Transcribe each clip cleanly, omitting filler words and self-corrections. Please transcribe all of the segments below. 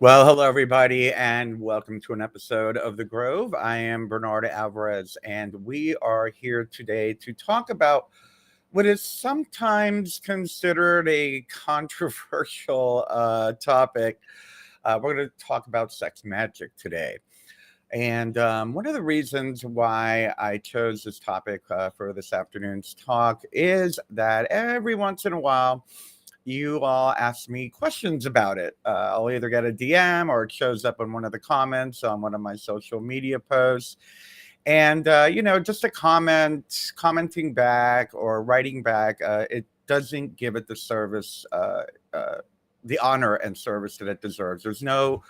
Well, hello, everybody, and welcome to an episode of The Grove. I am Bernard Alvarez, and we are here today to talk about what is sometimes considered a controversial topic. We're going to talk about sex magic today. And one of the reasons why I chose this topic for this afternoon's talk is that every once in a while, you all ask me questions about it. I'll either get a DM or it shows up in one of the comments on one of my social media posts. And, just a commenting back or writing back, it doesn't give it the service, the honor and service that it deserves. There's no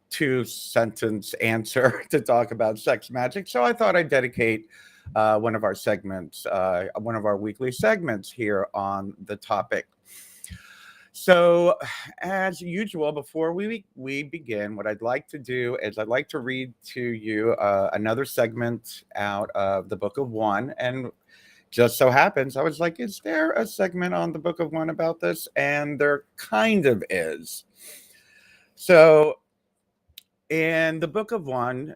two-sentence answer to talk about sex magic. So I thought I'd dedicate one of our segments, one of our weekly segments here on the topic. So, as usual, before we begin, what I'd like to do is I'd like to read to you another segment out of the Book of One, and just so happens I was like, "Is there a segment on the Book of One about this?" And there kind of is. So, in the Book of One,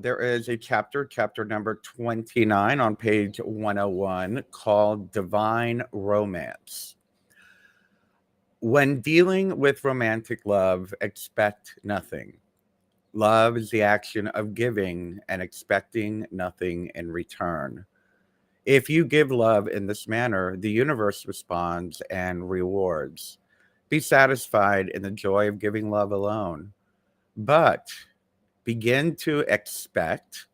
there is a chapter number 29 on page 101 called Divine Romance. When dealing with romantic love, expect nothing. Love is the action of giving and expecting nothing in return. If you give love in this manner, the universe responds and rewards. Be satisfied in the joy of giving love alone. But begin to expect,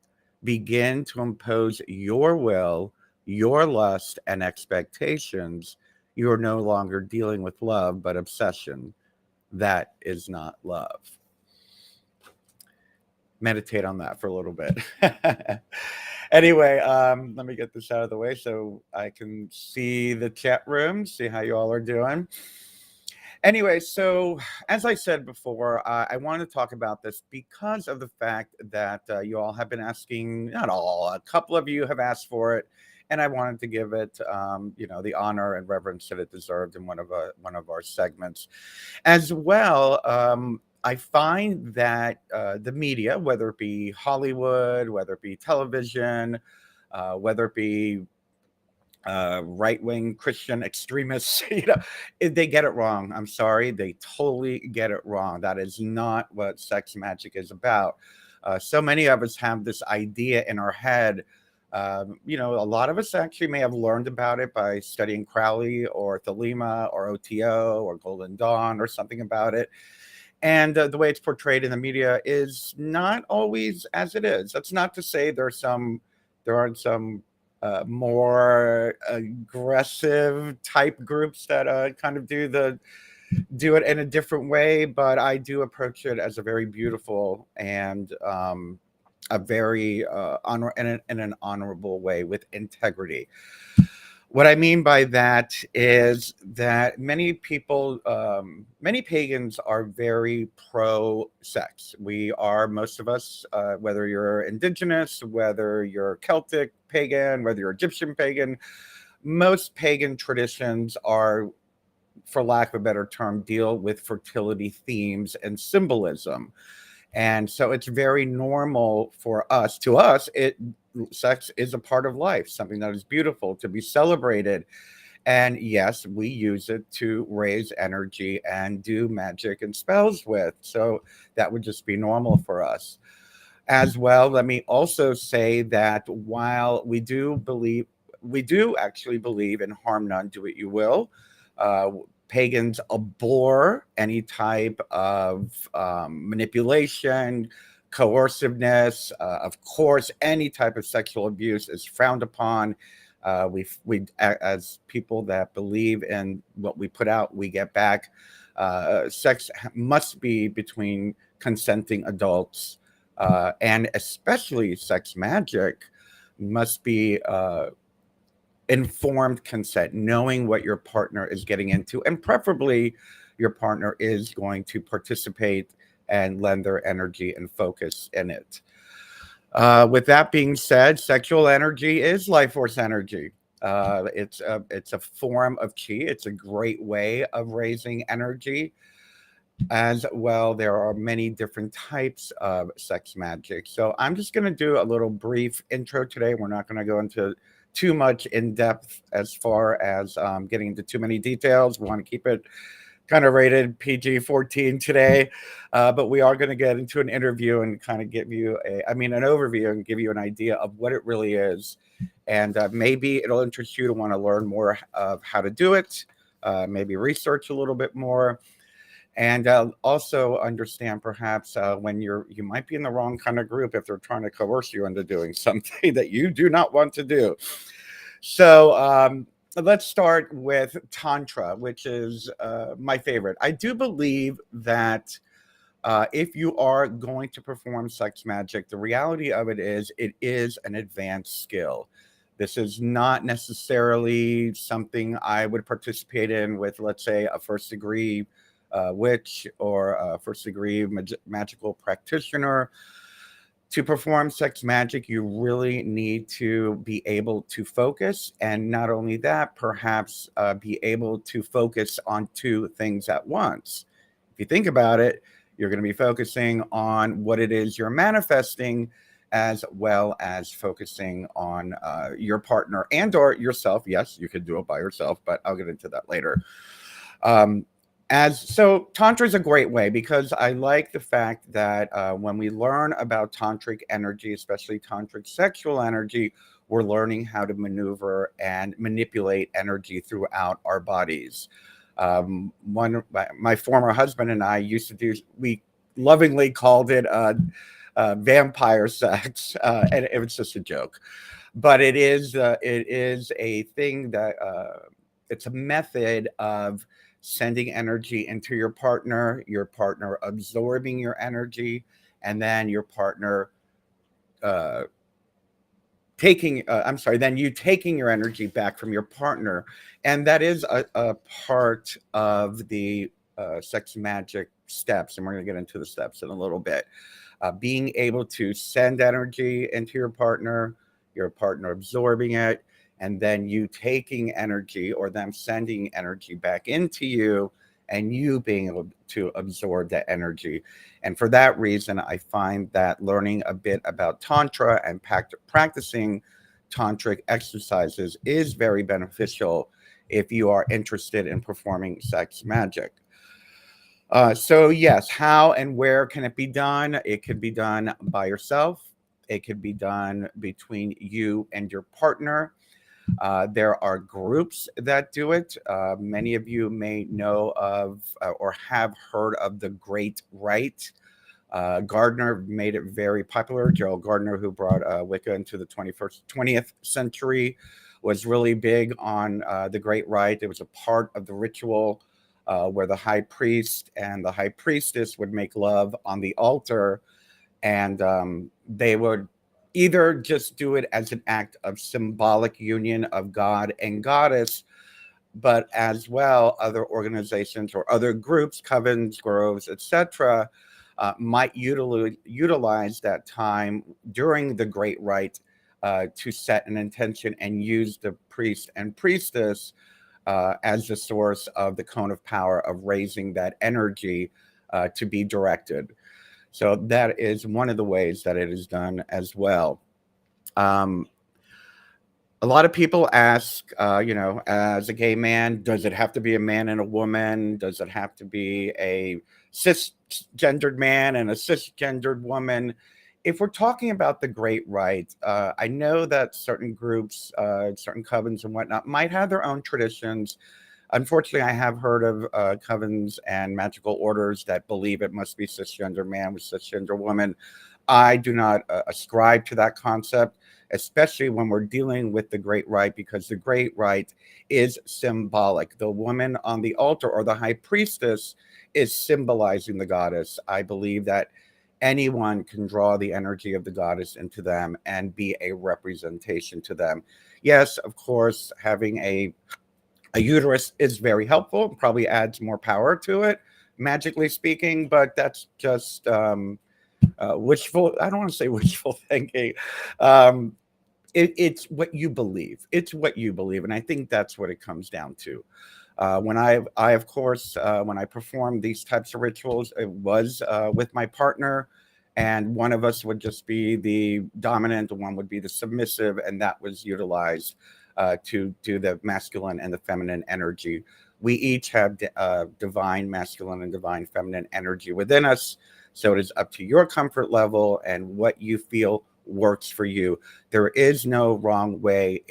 begin to impose your will, your lust, and expectations. You are no longer dealing with love, but obsession. That is not love. Meditate on that for a little bit. Anyway, let me get this out of the way so I can see the chat room, see how you all are doing. Anyway, so as I said before, I want to talk about this because of the fact that you all have been asking, not all, a couple of you have asked for it, and I wanted to give it, the honor and reverence that it deserved in one of our segments. As well, I find that the media, whether it be Hollywood, whether it be television, whether it be right-wing Christian extremists, they get it wrong. I'm sorry, they totally get it wrong. That is not what sex magic is about. So many of us have this idea in our head. A lot of us actually may have learned about it by studying Crowley or Thelema or OTO or Golden Dawn or something about it. And the way it's portrayed in the media is not always as it is. That's not to say there aren't some more aggressive type groups that kind of do it in a different way, but I do approach it as a very beautiful and a very in an honorable way with integrity. What I mean by that is that many people, many pagans are very pro-sex. Most of us, whether you're indigenous, whether you're Celtic pagan, whether you're Egyptian pagan, most pagan traditions are, for lack of a better term, deal with fertility themes and symbolism. And so it's very normal for us, sex is a part of life, something that is beautiful to be celebrated. And yes, we use it to raise energy and do magic and spells with. So that would just be normal for us. As well, let me also say that while we do actually believe in harm none, do what you will. Pagans abhor any type of manipulation, coerciveness. Of course, any type of sexual abuse is frowned upon. As people that believe in what we put out, we get back. Sex must be between consenting adults, and especially sex magic must be informed consent, knowing what your partner is getting into, and preferably your partner is going to participate and lend their energy and focus in it. With that being said, sexual energy is life force energy. It's a form of chi. It's a great way of raising energy. As well, there are many different types of sex magic. So I'm just going to do a little brief intro today. We're not going to go into too much in depth as far as getting into too many details. We want to keep it kind of rated PG-14 today, but we are going to get into an interview and kind of give you an overview and give you an idea of what it really is. And maybe it'll interest you to want to learn more of how to do it, maybe research a little bit more, and also understand perhaps when you might be in the wrong kind of group if they're trying to coerce you into doing something that you do not want to do. So let's start with Tantra, which is my favorite. I do believe that if you are going to perform sex magic, the reality of it is an advanced skill. This is not necessarily something I would participate in with, let's say, a first degree witch or a first degree magical practitioner. To perform sex magic, you really need to be able to focus. And not only that, perhaps be able to focus on two things at once. If you think about it, you're going to be focusing on what it is you're manifesting, as well as focusing on your partner and or yourself. Yes, you could do it by yourself, but I'll get into that later. Um, so Tantra is a great way because I like the fact that when we learn about tantric energy, especially tantric sexual energy, we're learning how to maneuver and manipulate energy throughout our bodies. My former husband and I used to do, we lovingly called it vampire sex, and it was just a joke, but it is a thing that it's a method of sending energy into your partner absorbing your energy, and then your partner uh, then you taking your energy back from your partner. And that is a part of the sex magic steps. And we're going to get into the steps in a little bit. Being able to send energy into your partner absorbing it, and then you taking energy or them sending energy back into you, and you being able to absorb that energy. And for that reason, I find that learning a bit about Tantra and practicing tantric exercises is very beneficial if you are interested in performing sex magic. So yes, how and where can it be done? It could be done by yourself. It could be done between you and your partner. There are groups that do it. Many of you may know of or have heard of the Great Rite. Gardner made it very popular. Gerald Gardner, who brought Wicca into the 20th century, was really big on the Great Rite. It was a part of the ritual where the high priest and the high priestess would make love on the altar, and they would either just do it as an act of symbolic union of God and goddess, but as well other organizations or other groups, covens, groves, etc., might utilize that time during the Great Rite to set an intention and use the priest and priestess as the source of the cone of power of raising that energy to be directed. So that is one of the ways that it is done as well. Um, a lot of people ask, as a gay man, does it have to be a man and a woman? Does it have to be a cisgendered man and a cisgendered woman? If we're talking about the Great Rite, I know that certain groups, certain covens and whatnot, might have their own traditions. Unfortunately, I have heard of covens and magical orders that believe it must be cisgender man with cisgender woman. I do not ascribe to that concept, especially when we're dealing with the Great Rite, because the Great Rite is symbolic. The woman on the altar or the high priestess is symbolizing the goddess. I believe that anyone can draw the energy of the goddess into them and be a representation to them. Yes, of course, having a uterus is very helpful, probably adds more power to it, magically speaking, but that's just wishful. I don't want to say wishful thinking. Um, it's what you believe. It's what you believe. And I think that's what it comes down to. When I of course, when I performed these types of rituals, it was with my partner, and one of us would just be the dominant, one would be the submissive, and that was utilized to do the masculine and the feminine energy. We each have divine masculine and divine feminine energy within us. So it is up to your comfort level and what you feel works for you. There is no wrong way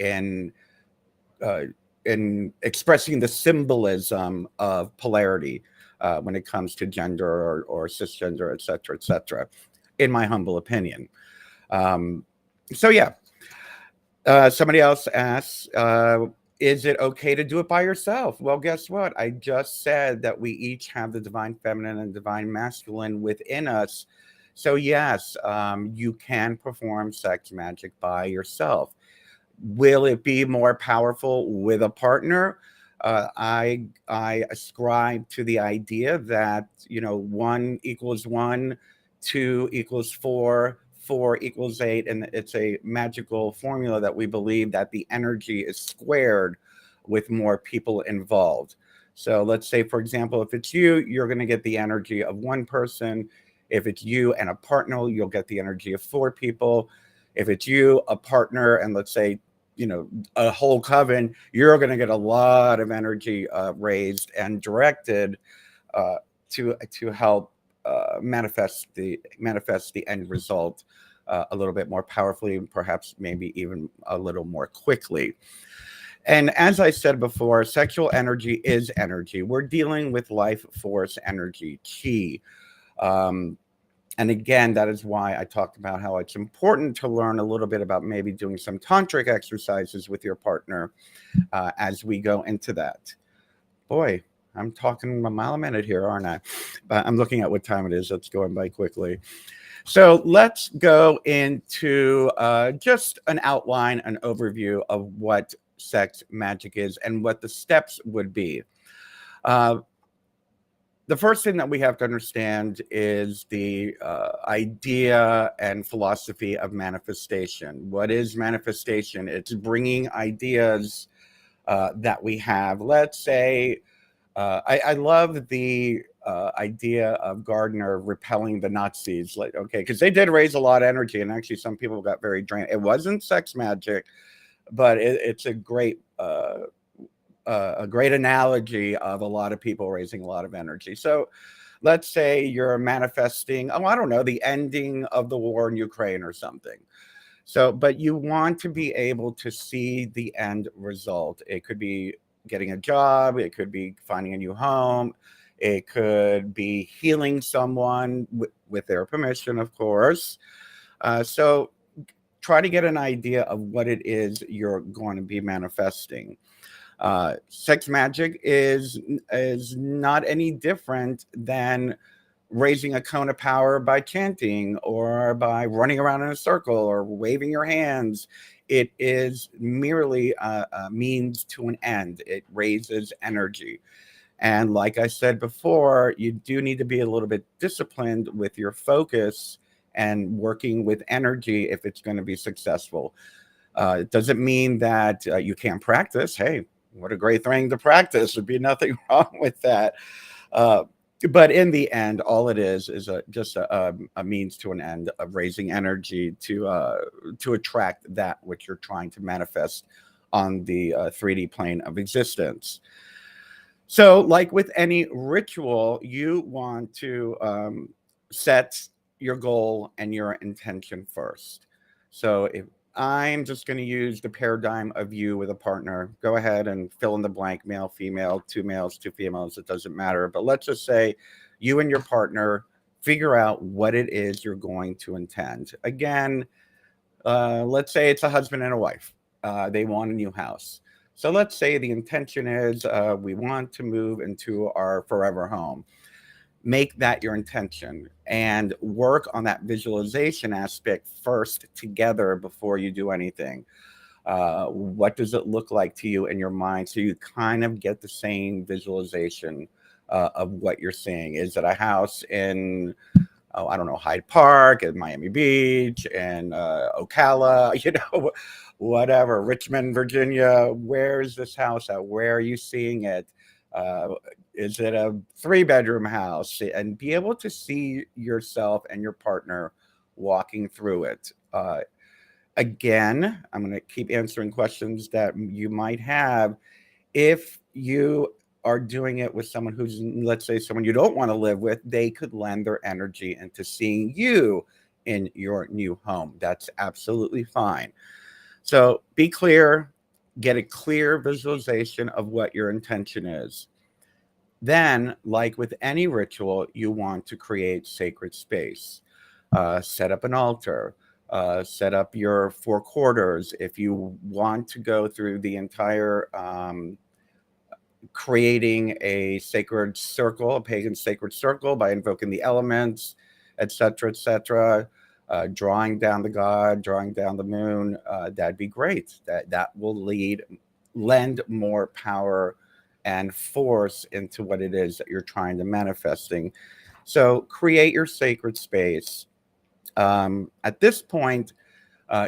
uh, in expressing the symbolism of polarity when it comes to gender or cisgender, et cetera, et cetera, in my humble opinion. Um, so, yeah, somebody else asks, is it okay to do it by yourself? Well, guess what? I just said that we each have the divine feminine and divine masculine within us. So, yes, you can perform sex magic by yourself. Will it be more powerful with a partner? I ascribe to the idea that, one equals one, two equals four, four equals eight, and it's a magical formula that we believe that the energy is squared with more people involved. So let's say, for example, if it's you, you're going to get the energy of one person. If it's you and a partner, you'll get the energy of four people. If it's you, a partner, and let's say, a whole coven, you're going to get a lot of energy raised and directed uh, to help manifest the end result a little bit more powerfully, and perhaps maybe even a little more quickly. And as I said before, sexual energy is energy. We're dealing with life force energy, chi. Um, and again, that is why I talked about how it's important to learn a little bit about maybe doing some tantric exercises with your partner as we go into that. Boy, I'm talking a mile a minute here, aren't I? But I'm looking at what time it is. That's going by quickly. So let's go into just an outline, an overview of what sex magic is and what the steps would be. Uh, the first thing that we have to understand is the idea and philosophy of manifestation. What is manifestation? It's bringing ideas that we have. Let's say, I love the idea of Gardner repelling the Nazis. Like, okay, because they did raise a lot of energy, and actually, some people got very drained. It wasn't sex magic, but it's a great analogy of a lot of people raising a lot of energy. So let's say you're manifesting, I don't know, the ending of the war in Ukraine or something. So, but you want to be able to see the end result. It could be getting a job, it could be finding a new home, it could be healing someone with their permission, of course. So try to get an idea of what it is you're going to be manifesting. Sex magic is not any different than raising a cone of power by chanting or by running around in a circle or waving your hands. It is merely a means to an end. It raises energy. And like I said before, you do need to be a little bit disciplined with your focus and working with energy if it's going to be successful. It doesn't mean that you can't practice. Hey, what a great thing to practice. There'd be nothing wrong with that. Uh, but in the end, all it is just a means to an end of raising energy to attract that which you're trying to manifest on the 3D plane of existence. So, like with any ritual, you want to set your goal and your intention first. So, if I'm just going to use the paradigm of you with a partner, go ahead and fill in the blank, male, female, two males, two females, it doesn't matter. But let's just say you and your partner figure out what it is you're going to intend. Again, let's say it's a husband and a wife. They want a new house. So let's say the intention is we want to move into our forever home. Make that your intention and work on that visualization aspect first together before you do anything. What does it look like to you in your mind so you kind of get the same visualization of what you're seeing? Is it a house in I don't know, Hyde Park, at Miami Beach, and Ocala, whatever, Richmond, Virginia. Where is this house at? Where are you seeing it? Uh, is it a 3 bedroom house? And be able to see yourself and your partner walking through it. Again, I'm going to keep answering questions that you might have. If you are doing it with someone who's, let's say, someone you don't want to live with, they could lend their energy into seeing you in your new home. That's absolutely fine. So be clear, get a clear visualization of what your intention is. Then, like with any ritual, you want to create sacred space. Set up an altar, set up your 4 quarters. If you want to go through the entire creating a sacred circle, a pagan sacred circle by invoking the elements, etc., etc., drawing down the god, drawing down the moon, that'd be great. That will lend more power and force into what it is that you're trying to manifesting. So create your sacred space. At this point,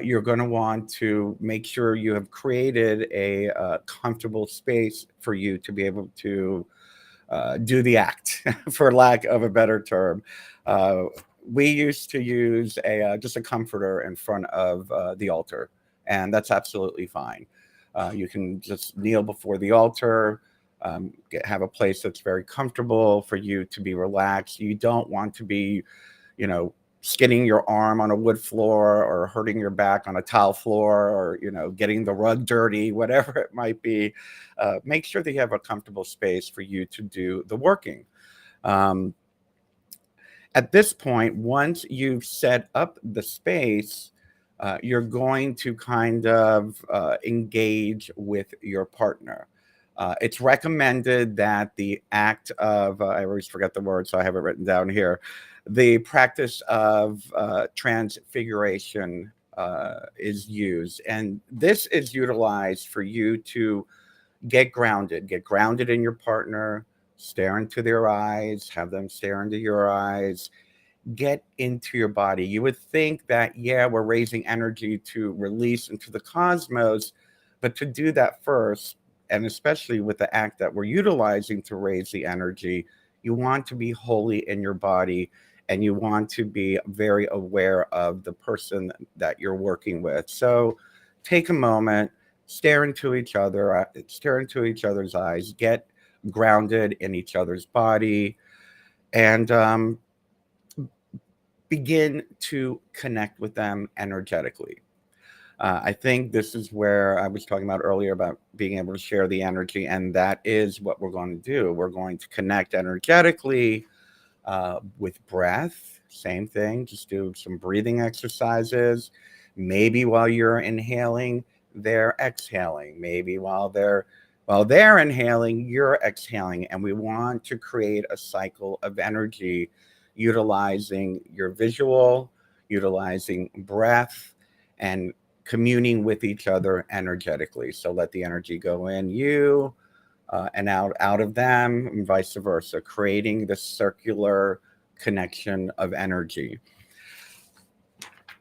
you're going to want to make sure you have created a comfortable space for you to be able to do the act, for lack of a better term. Uh, we used to use just a comforter in front of the altar, and that's absolutely fine. You can just kneel before the altar, have a place that's very comfortable for you to be relaxed. You don't want to be, you know, skinning your arm on a wood floor or hurting your back on a tile floor or, getting the rug dirty, whatever it might be. Make sure that you have a comfortable space for you to do the working. Um, at this point, once you've set up the space, you're going to kind of engage with your partner. It's recommended that the act of, I always forget the word, so I have it written down here, the practice of transfiguration is used. And this is utilized for you to get grounded in your partner, stare into their eyes, have them stare into your eyes, get into your body. You would think that, yeah, we're raising energy to release into the cosmos, but to do that first, and especially with the act that we're utilizing to raise the energy, you want to be wholly in your body and you want to be very aware of the person that you're working with. So take a moment, stare into each other, stare into each other's eyes, get grounded in each other's body, and begin to connect with them energetically. I think this is where I was talking about earlier about being able to share the energy, and that is what we're going to do. We're going to connect energetically with breath. Same thing, just do some breathing exercises. Maybe while you're inhaling, they're exhaling. Maybe while they're inhaling, you're exhaling. And we want to create a cycle of energy utilizing your visual, utilizing breath, and communing with each other energetically. So let the energy go in you and out of them, and vice versa, creating this circular connection of energy.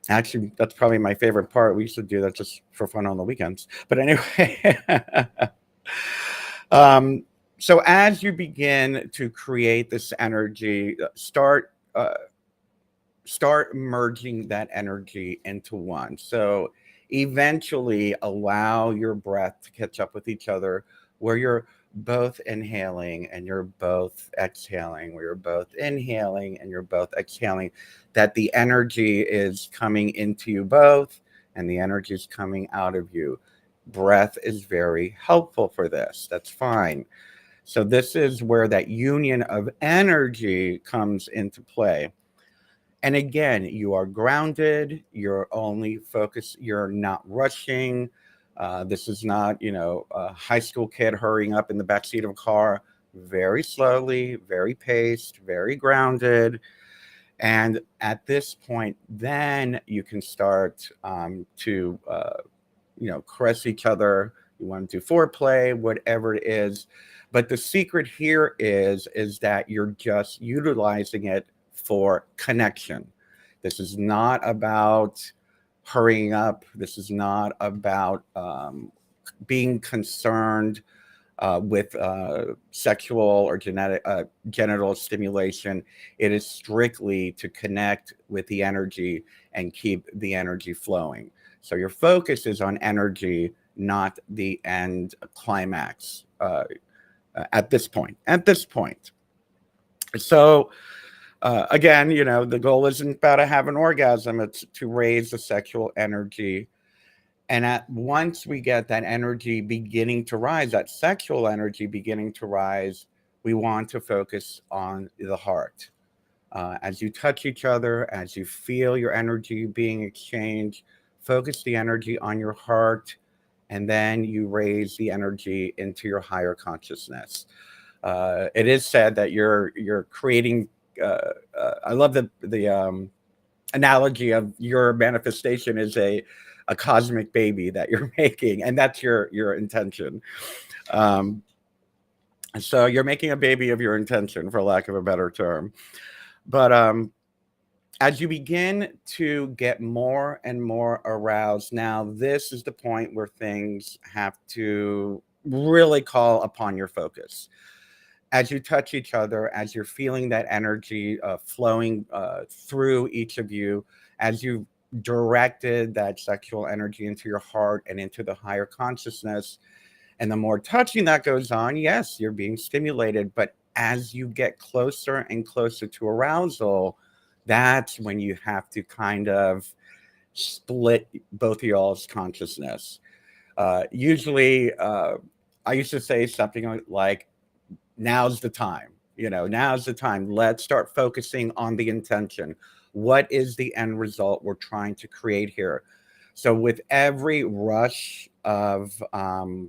Actually, that's probably my favorite part. We used to do that just for fun on the weekends. But anyway, um, so as you begin to create this energy, start merging that energy into one. So eventually allow your breath to catch up with each other, where you're both inhaling and you're both exhaling, where you're both inhaling and you're both exhaling, that the energy is coming into you both and the energy is coming out of you. Breath is very helpful for this. That's fine. So this is where that union of energy comes into play. And again, you are grounded, you're only focused, you're not rushing. This is not, a high school kid hurrying up in the backseat of a car. Very slowly, very paced, very grounded. And at this point, then you can start to, caress each other. You want to do foreplay, whatever it is. But the secret here is that you're just utilizing it for connection. This is not about hurrying up. This is not about being concerned with sexual or genital stimulation. It is strictly to connect with the energy and keep the energy flowing. So your focus is on energy, not the end climax at this point. At this point. So again, the goal isn't about to have an orgasm, it's to raise the sexual energy. And at once we get that energy beginning to rise, that sexual energy beginning to rise, we want to focus on the heart. As you touch each other, as you feel your energy being exchanged, focus the energy on your heart, and then you raise the energy into your higher consciousness. It is said that you're creating. I love the analogy of your manifestation is a cosmic baby that you're making, and that's your intention. Um, so you're making a baby of your intention, for lack of a better term. But as you begin to get more and more aroused, now this is the point where things have to really call upon your focus. As you touch each other, as you're feeling that energy flowing through each of you, as you directed that sexual energy into your heart and into the higher consciousness, and the more touching that goes on, yes, you're being stimulated. But as you get closer and closer to arousal, that's when you have to kind of split both of y'all's consciousness. Usually, I used to say something like, now's the time. Now's the time. Let's start focusing on the intention. What is the end result we're trying to create here? So with every rush of that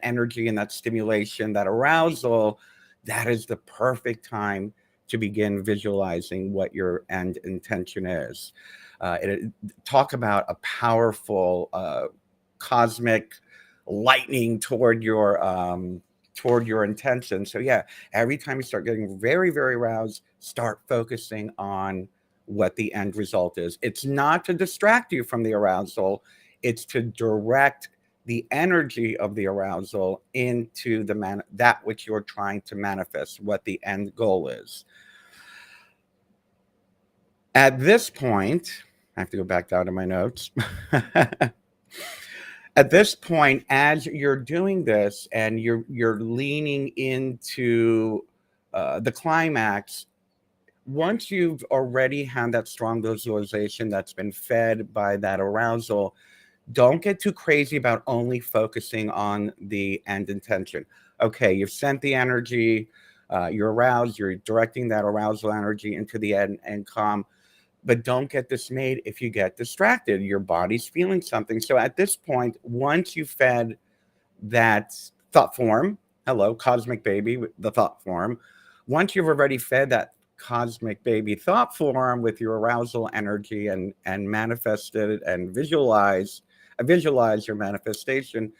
energy and that stimulation, that arousal, that is the perfect time to begin visualizing what your end intention is. Talk about a powerful cosmic lightning toward your intention. So yeah, every time you start getting very, very aroused, start focusing on what the end result is. It's not to distract you from the arousal, it's to direct the energy of the arousal into that which you're trying to manifest, what the end goal is. At this point, I have to go back down to my notes. At this point, as you're doing this and you're leaning into the climax, once you've already had that strong visualization that's been fed by that arousal, don't get too crazy about only focusing on the end intention. Okay, you've sent the energy, you're aroused, you're directing that arousal energy into the end calm. But don't get dismayed if you get distracted. Your body's feeling something. So at this point, once you fed that thought form, hello, cosmic baby, the thought form, once you've already fed that cosmic baby thought form with your arousal energy and manifested it and visualize your manifestation,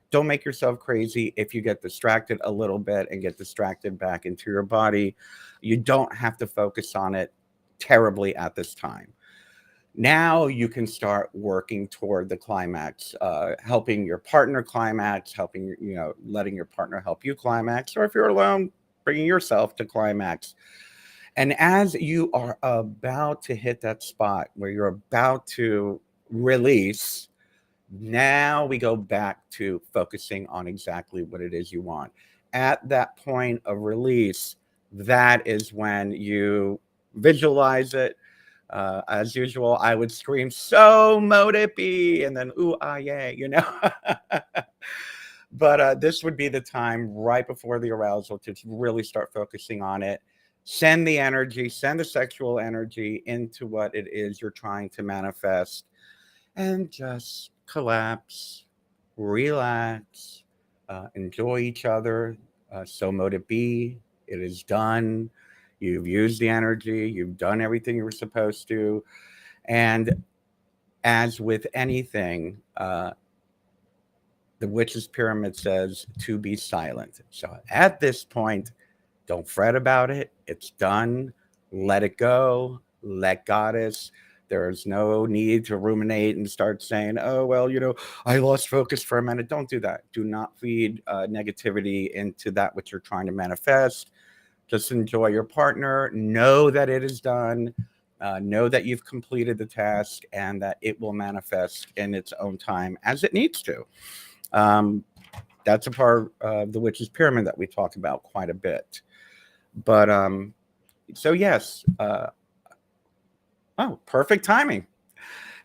don't make yourself crazy if you get distracted a little bit and get distracted back into your body. You don't have to focus on it terribly at this time. Now you can start working toward the climax, helping your partner climax, letting your partner help you climax, or if you're alone, bringing yourself to climax. And as you are about to hit that spot where you're about to release, now we go back to focusing on exactly what it is you want. At that point of release, that is when you visualize it. As usual, I would scream, "So mote it be," and then, "Ooh, ah, yay." But this would be the time right before the arousal to really start focusing on it. Send the energy, send the sexual energy into what it is you're trying to manifest, and just collapse, relax, enjoy each other. So mote it be. It is done. You've used the energy. You've done everything you were supposed to. And as with anything, the witch's pyramid says to be silent. So at this point, don't fret about it. It's done. Let it go. Let goddess. There's no need to ruminate and start saying, oh, well, I lost focus for a minute. Don't do that. Do not feed negativity into that which you're trying to manifest. Just enjoy your partner. Know that it is done. Know that you've completed the task and that it will manifest in its own time as it needs to. That's a part of the witch's pyramid that we talk about quite a bit. But so yes, perfect timing.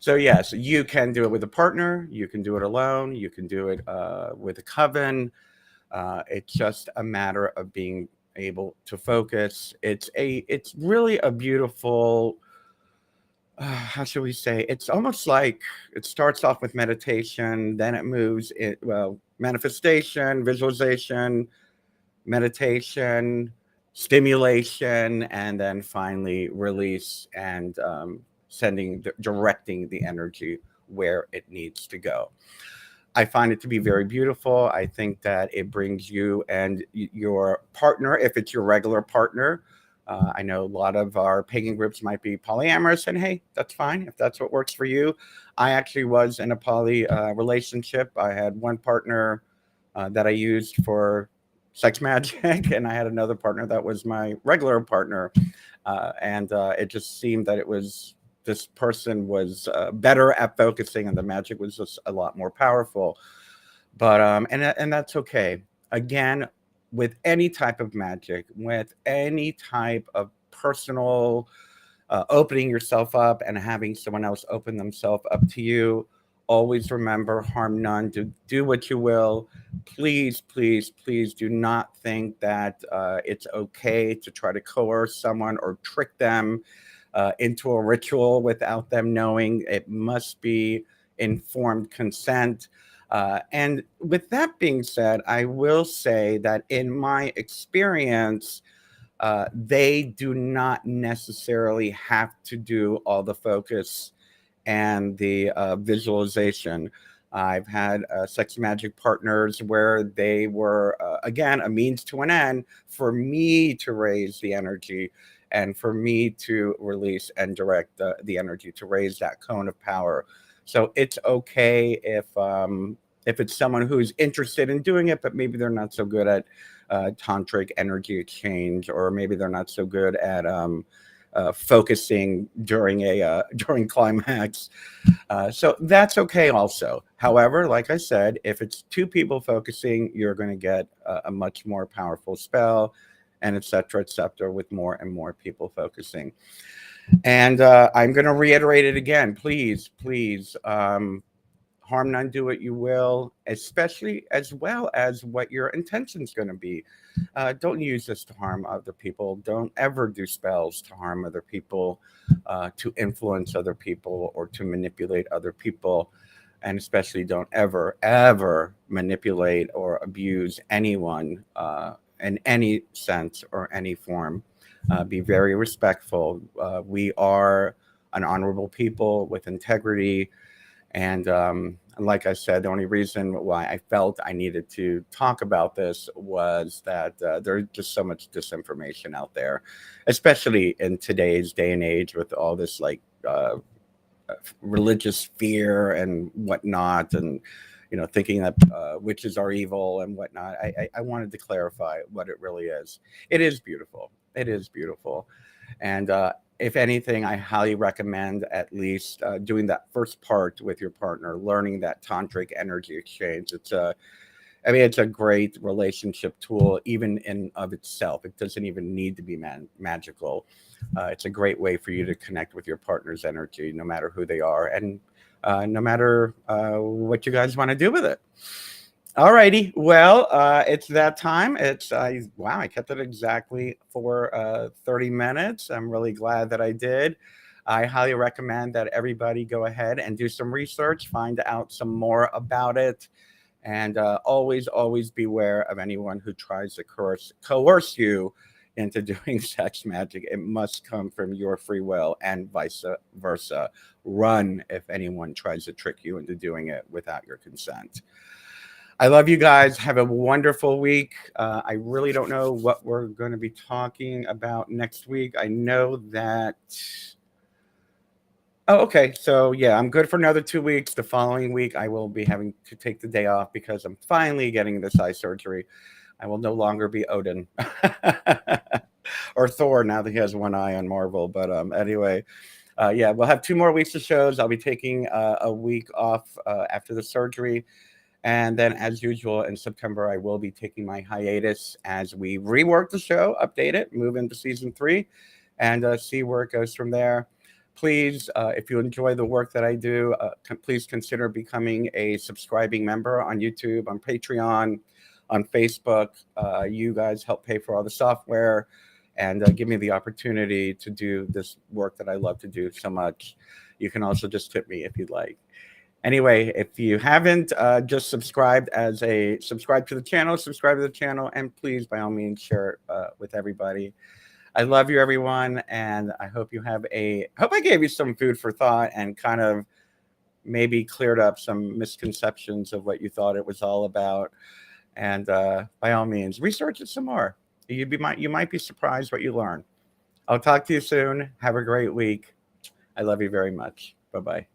So yes, you can do it with a partner. You can do it alone. You can do it with a coven. It's just a matter of being able to focus. It's really a beautiful. How should we say? It's almost like it starts off with meditation, then it moves manifestation, visualization, meditation, stimulation, and then finally release and directing the energy where it needs to go. I find it to be very beautiful. I think that it brings you and your partner, if it's your regular partner. I know a lot of our pagan groups might be polyamorous, and hey, that's fine if that's what works for you. I actually was in a poly relationship. I had one partner that I used for sex magic, and I had another partner that was my regular partner. And it just seemed that this person was better at focusing, and the magic was just a lot more powerful. But and that's okay. Again, with any type of magic, with any type of personal opening yourself up and having someone else open themselves up to you, always remember, harm none. Do what you will. Please, please, please do not think that it's okay to try to coerce someone or trick them into a ritual without them knowing. It must be informed consent. And with that being said, I will say that in my experience, they do not necessarily have to do all the focus and the visualization. I've had sex magic partners where they were, again, a means to an end for me to raise the energy and for me to release and direct the energy to raise that cone of power. So it's okay if it's someone who's interested in doing it, but maybe they're not so good at tantric energy exchange, or maybe they're not so good at focusing during climax. So that's okay also. However, like I said, if it's two people focusing, you're going to get a much more powerful spell, and et cetera, with more and more people focusing. And I'm going to reiterate it again. Please, please, harm none, do what you will, especially as well as what your intention's going to be. Don't use this to harm other people. Don't ever do spells to harm other people, to influence other people, or to manipulate other people. And especially don't ever, ever manipulate or abuse anyone in any sense or any form. Be very respectful. We are an honorable people with integrity. And like I said, the only reason why I felt I needed to talk about this was that there's just so much disinformation out there, especially in today's day and age with all this religious fear and whatnot, and thinking that witches are evil and whatnot. I wanted to clarify what it really is. It is beautiful. It is beautiful. And if anything, I highly recommend at least doing that first part with your partner, learning that tantric energy exchange. It's a great relationship tool, even in of itself. It doesn't even need to be magical. It's a great way for you to connect with your partner's energy, no matter who they are, and no matter what you guys want to do with it. All righty. Well, it's that time. Wow, I kept it exactly for 30 minutes. I'm really glad that I did. I highly recommend that everybody go ahead and do some research, find out some more about it, and always, always beware of anyone who tries to coerce you into doing sex magic. It must come from your free will, and vice versa. Run if anyone tries to trick you into doing it without your consent. I love you guys. Have a wonderful week. I really don't know what we're going to be talking about next week. I know that Oh, okay. So yeah, I'm good for another 2 weeks. The following week, I will be having to take the day off because I'm finally getting this eye surgery. I will no longer be Odin or Thor now that he has one eye on Marvel. But anyway, yeah, we'll have 2 more weeks of shows. I'll be taking a week off after the surgery. And then, as usual, in September, I will be taking my hiatus as we rework the show, update it, move into season 3, and see where it goes from there. Please, if you enjoy the work that I do, please consider becoming a subscribing member on YouTube, on Patreon, on Facebook. You guys help pay for all the software and give me the opportunity to do this work that I love to do so much. You can also just tip me if you'd like. Anyway, if you haven't just subscribe to the channel, and please, by all means, share it with everybody. I love you, everyone, and I hope hope I gave you some food for thought and kind of maybe cleared up some misconceptions of what you thought it was all about. And by all means, research it some more. You might be surprised what you learn. I'll talk to you soon. Have a great week. I love you very much. Bye bye.